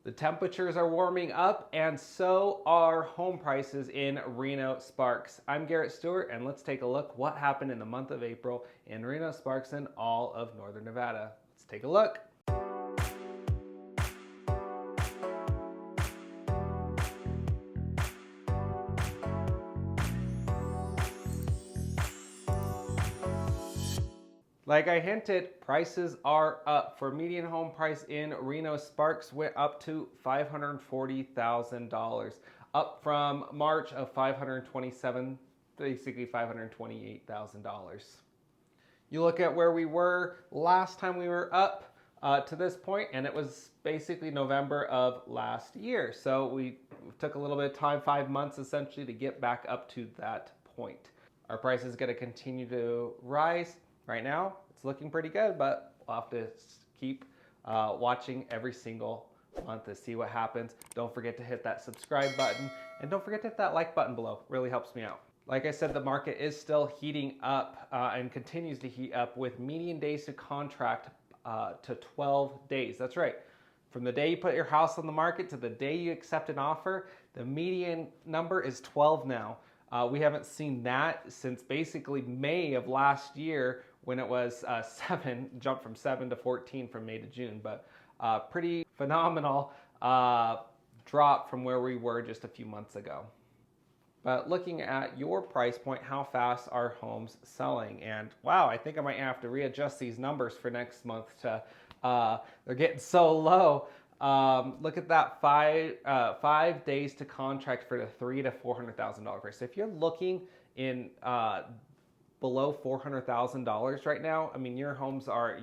The temperatures are warming up, and so are home prices in Reno-Sparks. I'm Garrett Stewart, and let's take a look what happened in the month of April in Reno-Sparks and all of Northern Nevada. Let's take a look. Like I hinted, prices are up. For median home price in Reno-Sparks went up to $540,000, up from March of $527,000, basically $528,000. You look at where we were last time we were up to this point, and it was basically November of last year. So we took a little bit of time, 5 months essentially, to get back up to that point. Our price is going to continue to rise. Right now, it's looking pretty good, but we'll have to keep watching every single month to see what happens. Don't forget to hit that subscribe button, and don't forget to hit that like button below. It really helps me out. Like I said, the market is still heating up and continues to heat up with median days to contract to 12 days. That's right. From the day you put your house on the market to the day you accept an offer, the median number is 12 now. We haven't seen that since basically May of last year, when it was 7, jumped from 7 to 14 from May to June, but pretty phenomenal drop from where we were just a few months ago. But looking at your price point, how fast are homes selling? And wow, I think I might have to readjust these numbers for next month to, they're getting so low. Look at that, 5 days to contract for the $300,000 to $400,000 price. So if you're looking in below $400,000 right now, I mean, your homes are,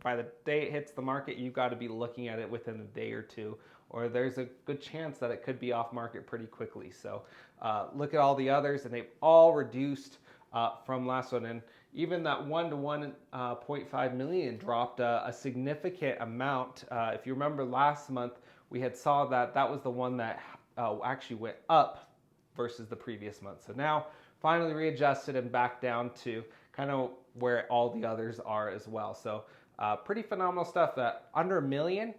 by the day it hits the market, you've got to be looking at it within a day or two, or there's a good chance that it could be off market pretty quickly. So look at all the others, and they've all reduced from last one. And even that 1 to 1.5 million dropped a significant amount. If you remember last month, we had saw that was the one that actually went up versus the previous month. So now finally readjusted and back down to kind of where all the others are as well. So pretty phenomenal stuff. That under $1 million,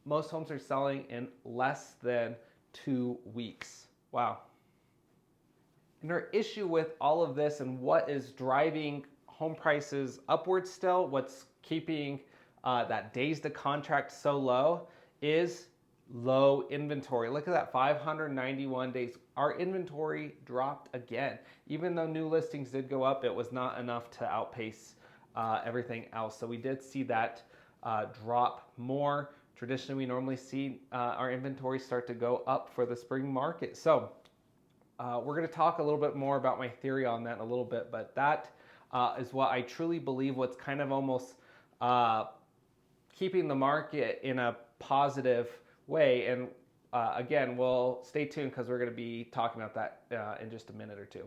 most homes are selling in less than 2 weeks. Wow. And our issue with all of this and what is driving home prices upwards still, what's keeping that days to contract so low, is low inventory. Look at that, 591 days. Our inventory dropped again. Even though new listings did go up, it was not enough to outpace everything else. So we did see that drop more. Traditionally, we normally see our inventory start to go up for the spring market. So we're going to talk a little bit more about my theory on that in a little bit, but that is what I truly believe, what's kind of almost keeping the market in a positive way. And again, we'll stay tuned because we're going to be talking about that in just a minute or two.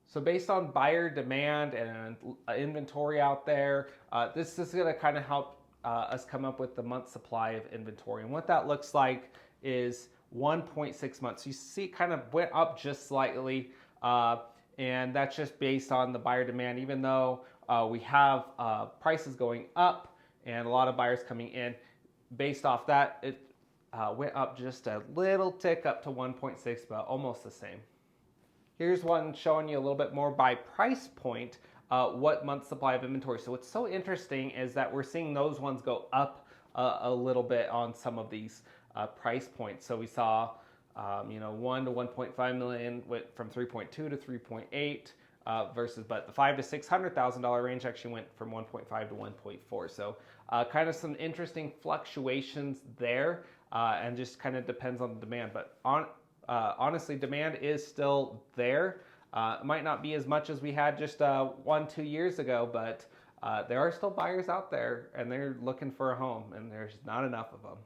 So based on buyer demand and inventory out there, this is going to kind of help us come up with the month supply of inventory. And what that looks like is 1.6 months. You see it kind of went up just slightly, and that's just based on the buyer demand. Even though we have prices going up and a lot of buyers coming in, based off that, it went up just a little tick up to 1.6, but almost the same. Here's one showing you a little bit more by price point, what month supply of inventory. So what's so interesting is that we're seeing those ones go up a little bit on some of these price points. So we saw 1 to 1.5 million went from 3.2 to 3.8 versus, but the $500,000 to $600,000 range actually went from 1.5 to 1.4. So kind of some interesting fluctuations there, and just kind of depends on the demand. But honestly, demand is still there. It might not be as much as we had just 1-2 years ago, but there are still buyers out there, and they're looking for a home, and there's not enough of them.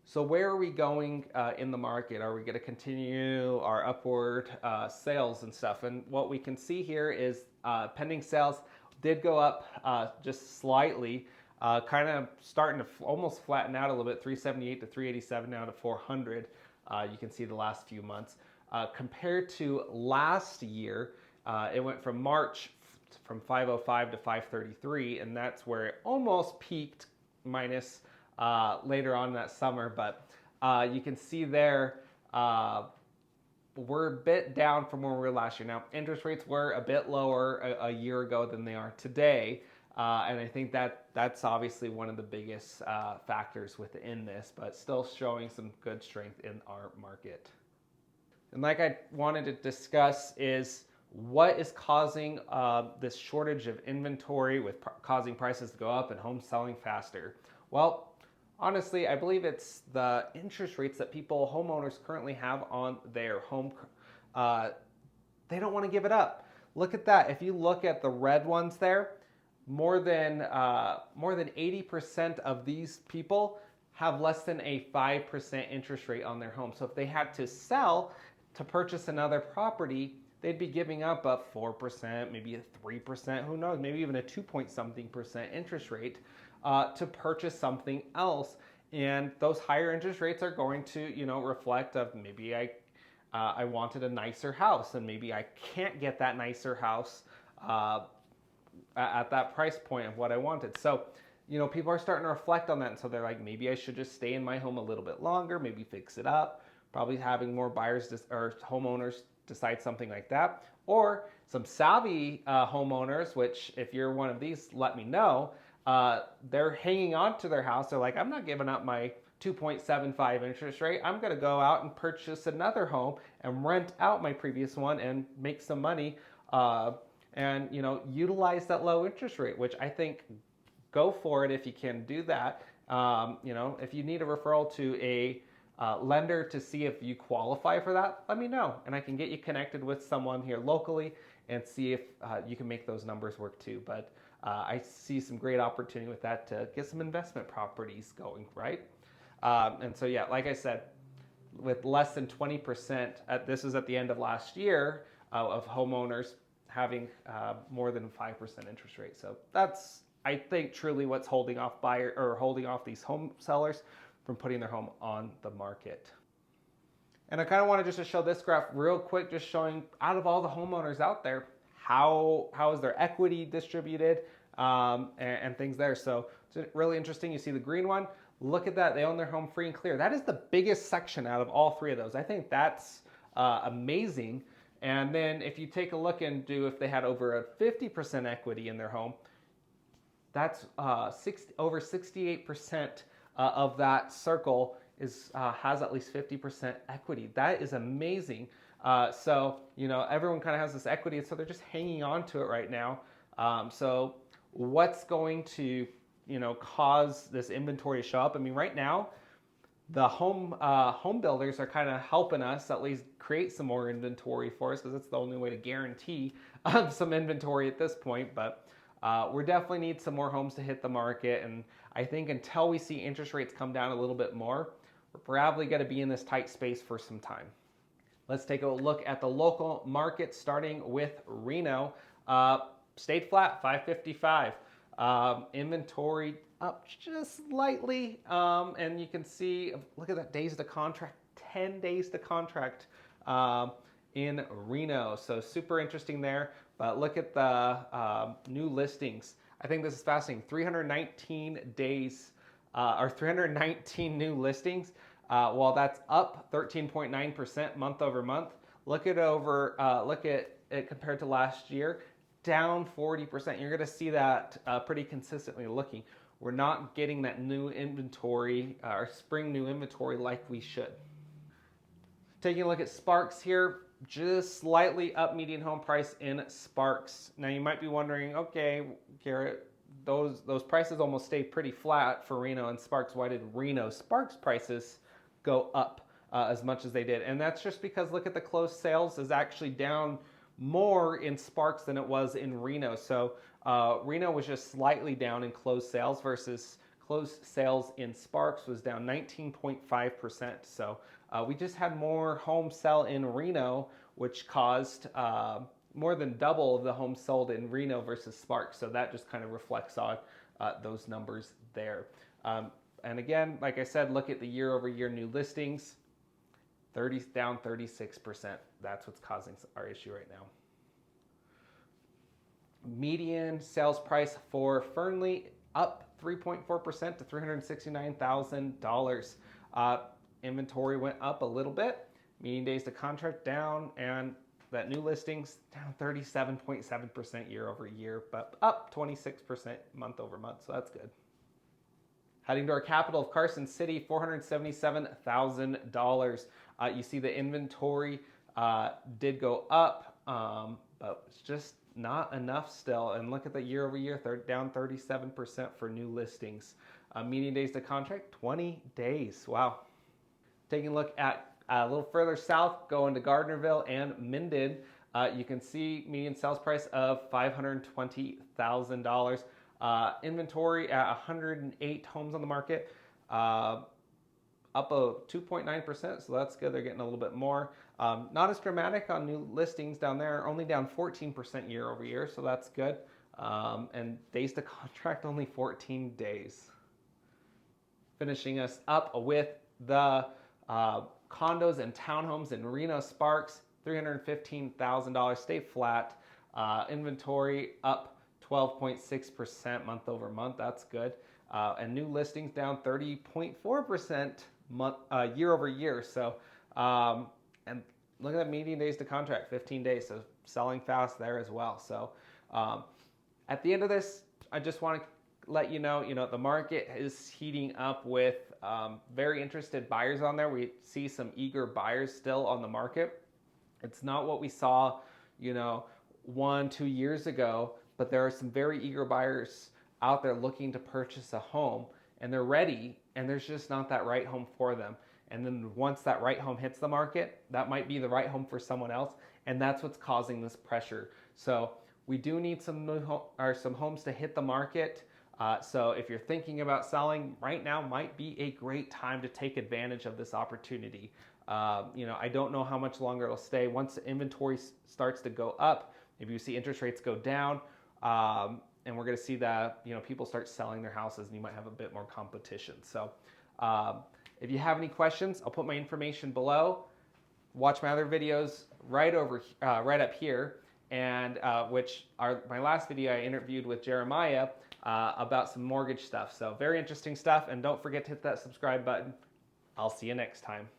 So where are we going in the market? Are we going to continue our upward sales and stuff? And what we can see here is pending sales did go up just slightly, kind of starting to almost flatten out a little bit, 378 to 387 now to 400. You can see the last few months. Compared to last year, it went from March from 505 to 533, and that's where it almost peaked minus later on that summer. But You can see there, we're a bit down from where we were last year. Now, interest rates were a bit lower a year ago than they are today. And I think that's obviously one of the biggest factors within this, but still showing some good strength in our market. And like I wanted to discuss is what is causing this shortage of inventory with causing prices to go up and homes selling faster. Well, honestly, I believe it's the interest rates that homeowners currently have on their home. They don't want to give it up. Look at that. If you look at the red ones there, more than 80% of these people have less than a 5% interest rate on their home. So if they had to sell to purchase another property, they'd be giving up a 4%, maybe a 3%, who knows, maybe even a 2-point-something% interest rate to purchase something else. And those higher interest rates are going to, reflect of maybe I wanted a nicer house, and maybe I can't get that nicer house at that price point of what I wanted. So, people are starting to reflect on that. And so they're like, maybe I should just stay in my home a little bit longer, maybe fix it up, probably having more buyers or homeowners decide something like that. Or some savvy homeowners, which if you're one of these, let me know, they're hanging on to their house. They're like, I'm not giving up my 2.75 interest rate. I'm going to go out and purchase another home and rent out my previous one and make some money. And utilize that low interest rate, which I think go for it if you can do that. If you need a referral to a lender to see if you qualify for that, let me know, and I can get you connected with someone here locally and see if you can make those numbers work too. But I see some great opportunity with that to get some investment properties going, right? And so, yeah, like I said, with less than 20%, this was at the end of last year, of homeowners having more than 5% interest rate. So that's, I think, truly what's holding off these home sellers from putting their home on the market. And I kind of wanted just to show this graph real quick, just showing out of all the homeowners out there, how is their equity distributed and things there. So it's really interesting. You see the green one. Look at that. They own their home free and clear. That is the biggest section out of all three of those. I think that's amazing. And then if you take a look and if they had over a 50% equity in their home, that's over 68% of that circle has at least 50% equity. That is amazing. So, everyone kind of has this equity, so they're just hanging on to it right now. So what's going to, cause this inventory to show up? I mean, right now, the home builders are kind of helping us at least create some more inventory for us, because that's the only way to guarantee some inventory at this point. But we definitely need some more homes to hit the market. And I think until we see interest rates come down a little bit more, we're probably going to be in this tight space for some time. Let's take a look at the local market, starting with Reno. Stayed flat, 555. Inventory up just slightly, and you can see, look at that, days to contract, 10 days to contract in Reno. So super interesting there. But look at the new listings. I think this is fascinating. 319 days or 319 new listings. While that's up 13.9% month over month. Look at it compared to last year, down 40%. You're going to see that pretty consistently looking. We're not getting that new inventory, or spring new inventory like we should. Taking a look at Sparks here, just slightly up median home price in Sparks. Now you might be wondering, okay, Garrett, those prices almost stayed pretty flat for Reno and Sparks. Why did Reno-Sparks prices go up as much as they did? And that's just because, look at the closed sales is actually down more in Sparks than it was in Reno. So Reno was just slightly down in closed sales versus closed sales in Sparks was down 19.5%. So we just had more homes sell in Reno, which caused more than double of the homes sold in Reno versus Sparks. So that just kind of reflects on those numbers there. And again, like I said, look at the year over year new listings, down 36%. That's what's causing our issue right now. Median sales price for Fernley up 3.4% to $369,000. inventory went up a little bit, median days to contract down, and that new listings down 37.7% year over year, but up 26% month over month, so that's good. Heading to our capital of Carson City, $477,000. You see the inventory did go up, but it's just not enough still. And look at the year over year, down 37% for new listings. Median days to contract, 20 days. Wow. Taking a look at a little further south, going to Gardnerville and Minden, you can see median sales price of $520,000. Inventory at 108 homes on the market, up 2.9%, so that's good. They're getting a little bit more. Not as dramatic on new listings down there, only down 14% year over year, so that's good. And days to contract, only 14 days. Finishing us up with the condos and townhomes in Reno-Sparks, $315,000, stay flat. Inventory up 12.6% month over month, that's good. And new listings down 30.4% year over year. So, and look at that median days to contract, 15 days. So selling fast there as well. So at the end of this, I just want to let you know, the market is heating up with very interested buyers on there. We see some eager buyers still on the market. It's not what we saw, 1-2 years ago, but there are some very eager buyers out there looking to purchase a home, and they're ready, and there's just not that right home for them. And then once that right home hits the market, that might be the right home for someone else, and that's what's causing this pressure. So we do need some homes to hit the market. So if you're thinking about selling, right now might be a great time to take advantage of this opportunity. I don't know how much longer it'll stay. Once the inventory starts to go up, maybe you see interest rates go down, and we're going to see that people start selling their houses, and you might have a bit more competition. So if you have any questions, I'll put my information below. Watch my other videos right up here, and which are my last video. I interviewed with Jeremiah about some mortgage stuff. So very interesting stuff, and don't forget to hit that subscribe button. I'll see you next time.